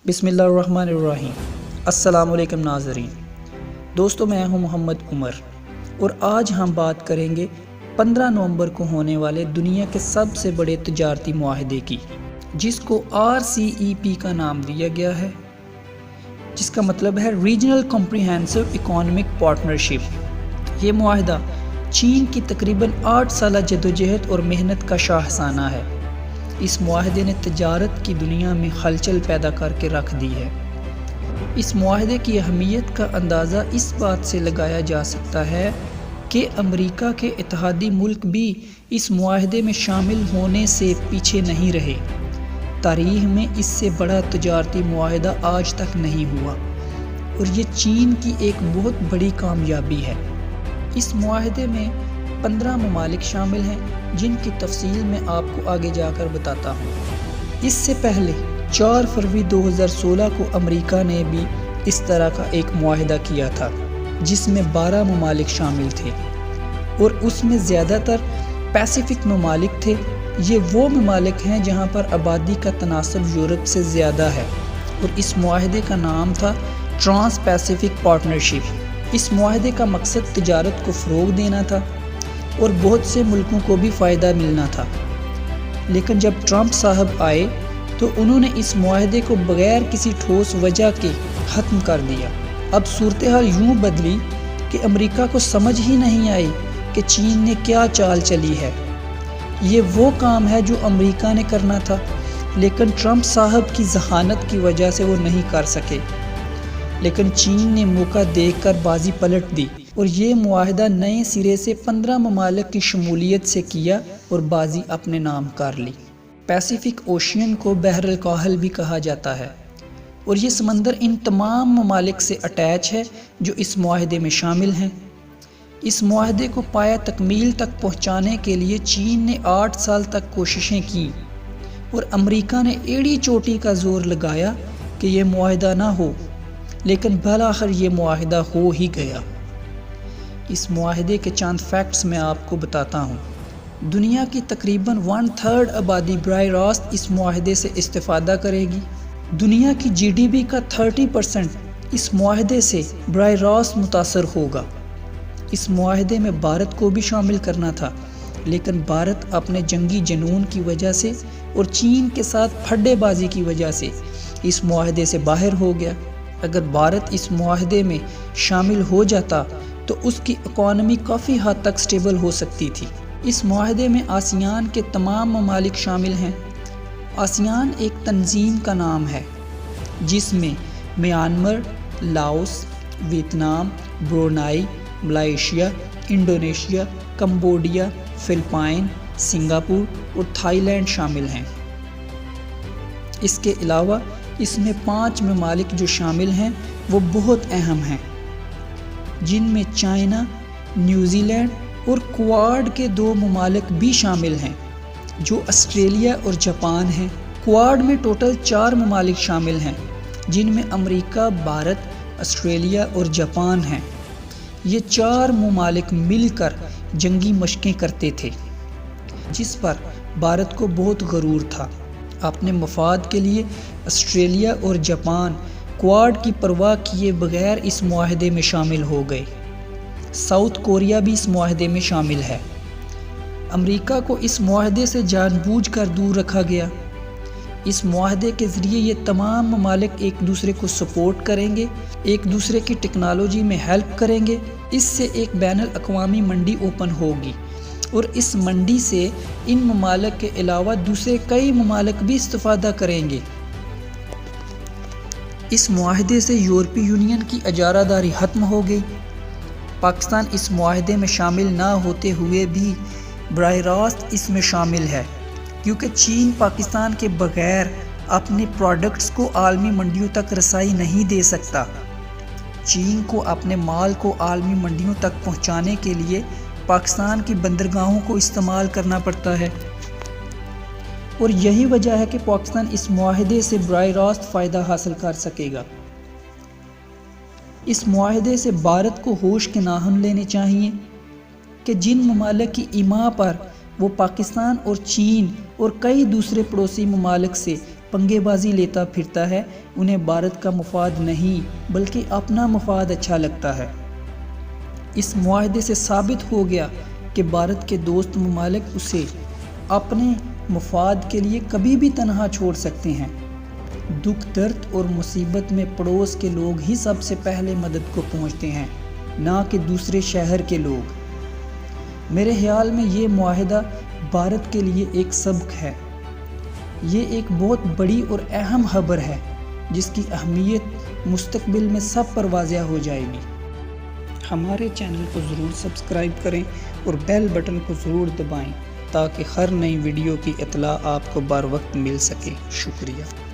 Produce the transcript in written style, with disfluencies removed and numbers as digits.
بسم اللہ الرحمن الرحیم۔ السلام علیکم ناظرین، دوستو میں ہوں محمد عمر اور آج ہم بات کریں گے 15 نومبر کو ہونے والے دنیا کے سب سے بڑے تجارتی معاہدے کی، جس کو RCEP کا نام دیا گیا ہے، جس کا مطلب ہے ریجنل کمپریہنسو اکنامک پارٹنرشپ۔ یہ معاہدہ چین کی تقریباً 8 سالہ جدوجہد اور محنت کا شاہسانہ ہے۔ اس معاہدے نے تجارت کی دنیا میں ہلچل پیدا کر کے رکھ دی ہے۔ اس معاہدے کی اہمیت کا اندازہ اس بات سے لگایا جا سکتا ہے کہ امریکہ کے اتحادی ملک بھی اس معاہدے میں شامل ہونے سے پیچھے نہیں رہے۔ تاریخ میں اس سے بڑا تجارتی معاہدہ آج تک نہیں ہوا اور یہ چین کی ایک بہت بڑی کامیابی ہے۔ اس معاہدے میں 15 ممالک شامل ہیں، جن کی تفصیل میں آپ کو آگے جا کر بتاتا ہوں۔ اس سے پہلے 4 فروری 2016 کو امریکہ نے بھی اس طرح کا ایک معاہدہ کیا تھا، جس میں 12 ممالک شامل تھے اور اس میں زیادہ تر پیسیفک ممالک تھے۔ یہ وہ ممالک ہیں جہاں پر آبادی کا تناسب یورپ سے زیادہ ہے اور اس معاہدے کا نام تھا ٹرانس پیسیفک پارٹنرشپ۔ اس معاہدے کا مقصد تجارت کو فروغ دینا تھا اور بہت سے ملکوں کو بھی فائدہ ملنا تھا، لیکن جب ٹرمپ صاحب آئے تو انہوں نے اس معاہدے کو بغیر کسی ٹھوس وجہ کے ختم کر دیا۔ اب صورتحال یوں بدلی کہ امریکہ کو سمجھ ہی نہیں آئی کہ چین نے کیا چال چلی ہے۔ یہ وہ کام ہے جو امریکہ نے کرنا تھا، لیکن ٹرمپ صاحب کی ذہانت کی وجہ سے وہ نہیں کر سکے، لیکن چین نے موقع دیکھ کر بازی پلٹ دی اور یہ معاہدہ نئے سرے سے 15 ممالک کی شمولیت سے کیا اور بازی اپنے نام کر لی۔ پیسیفک اوشین کو بحر الکاہل بھی کہا جاتا ہے اور یہ سمندر ان تمام ممالک سے اٹیچ ہے جو اس معاہدے میں شامل ہیں۔ اس معاہدے کو پایہ تکمیل تک پہنچانے کے لیے چین نے 8 سال تک کوششیں کی اور امریکہ نے ایڑی چوٹی کا زور لگایا کہ یہ معاہدہ نہ ہو، لیکن بالآخر یہ معاہدہ ہو ہی گیا۔ اس معاہدے کے چند فیکٹس میں آپ کو بتاتا ہوں۔ دنیا کی تقریباً 1/3 آبادی براہ راست اس معاہدے سے استفادہ کرے گی۔ دنیا کی GDP کا 30% اس معاہدے سے براہ راست متاثر ہوگا۔ اس معاہدے میں بھارت کو بھی شامل کرنا تھا، لیکن بھارت اپنے جنگی جنون کی وجہ سے اور چین کے ساتھ پھڈے بازی کی وجہ سے اس معاہدے سے باہر ہو گیا۔ اگر بھارت اس معاہدے میں شامل ہو جاتا تو اس کی اکانومی کافی حد تک سٹیبل ہو سکتی تھی۔ اس معاہدے میں آسیان کے تمام ممالک شامل ہیں۔ آسیان ایک تنظیم کا نام ہے جس میں Myanmar, Laos, Vietnam, Brunei, Malaysia, Indonesia, Cambodia, Philippines, Singapore اور تھائی لینڈ شامل ہیں۔ اس کے علاوہ اس میں 5 ممالک جو شامل ہیں وہ بہت اہم ہیں، جن میں چائنا، نیوزی لینڈ اور کوواڈ کے 2 ممالک بھی شامل ہیں جو آسٹریلیا اور جاپان ہیں۔ کوواڈ میں ٹوٹل 4 ممالک شامل ہیں، جن میں امریکہ، بھارت، آسٹریلیا اور جاپان ہیں۔ یہ 4 ممالک مل کر جنگی مشقیں کرتے تھے، جس پر بھارت کو بہت غرور تھا۔ اپنے مفاد کے لیے آسٹریلیا اور جاپان کوواڈ کی پرواہ کیے بغیر اس معاہدے میں شامل ہو گئے۔ ساؤتھ کوریا بھی اس معاہدے میں شامل ہے۔ امریکہ کو اس معاہدے سے جان بوجھ کر دور رکھا گیا۔ اس معاہدے کے ذریعے یہ تمام ممالک ایک دوسرے کو سپورٹ کریں گے، ایک دوسرے کی ٹیکنالوجی میں ہیلپ کریں گے۔ اس سے ایک بین الاقوامی منڈی اوپن ہوگی اور اس منڈی سے ان ممالک کے علاوہ دوسرے کئی ممالک بھی استفادہ کریں گے۔ اس معاہدے سے یورپی یونین کی اجارہ داری ختم ہو گئی۔ پاکستان اس معاہدے میں شامل نہ ہوتے ہوئے بھی براہ راست اس میں شامل ہے، کیونکہ چین پاکستان کے بغیر اپنے پروڈکٹس کو عالمی منڈیوں تک رسائی نہیں دے سکتا۔ چین کو اپنے مال کو عالمی منڈیوں تک پہنچانے کے لیے پاکستان کی بندرگاہوں کو استعمال کرنا پڑتا ہے، اور یہی وجہ ہے کہ پاکستان اس معاہدے سے براہ راست فائدہ حاصل کر سکے گا۔ اس معاہدے سے بھارت کو ہوش کے ناخن لینے چاہیے کہ جن ممالک کی ایما پر وہ پاکستان اور چین اور کئی دوسرے پڑوسی ممالک سے پنگے بازی لیتا پھرتا ہے انہیں بھارت کا مفاد نہیں بلکہ اپنا مفاد اچھا لگتا ہے۔ اس معاہدے سے ثابت ہو گیا کہ بھارت کے دوست ممالک اسے اپنے مفاد کے لیے کبھی بھی تنہا چھوڑ سکتے ہیں۔ دکھ درد اور مصیبت میں پڑوس کے لوگ ہی سب سے پہلے مدد کو پہنچتے ہیں، نہ کہ دوسرے شہر کے لوگ۔ میرے خیال میں یہ معاہدہ بھارت کے لیے ایک سبق ہے۔ یہ ایک بہت بڑی اور اہم خبر ہے جس کی اہمیت مستقبل میں سب پر واضح ہو جائے گی۔ ہمارے چینل کو ضرور سبسکرائب کریں اور بیل بٹن کو ضرور دبائیں تاکہ ہر نئی ویڈیو کی اطلاع آپ کو بر وقت مل سکے۔ شکریہ۔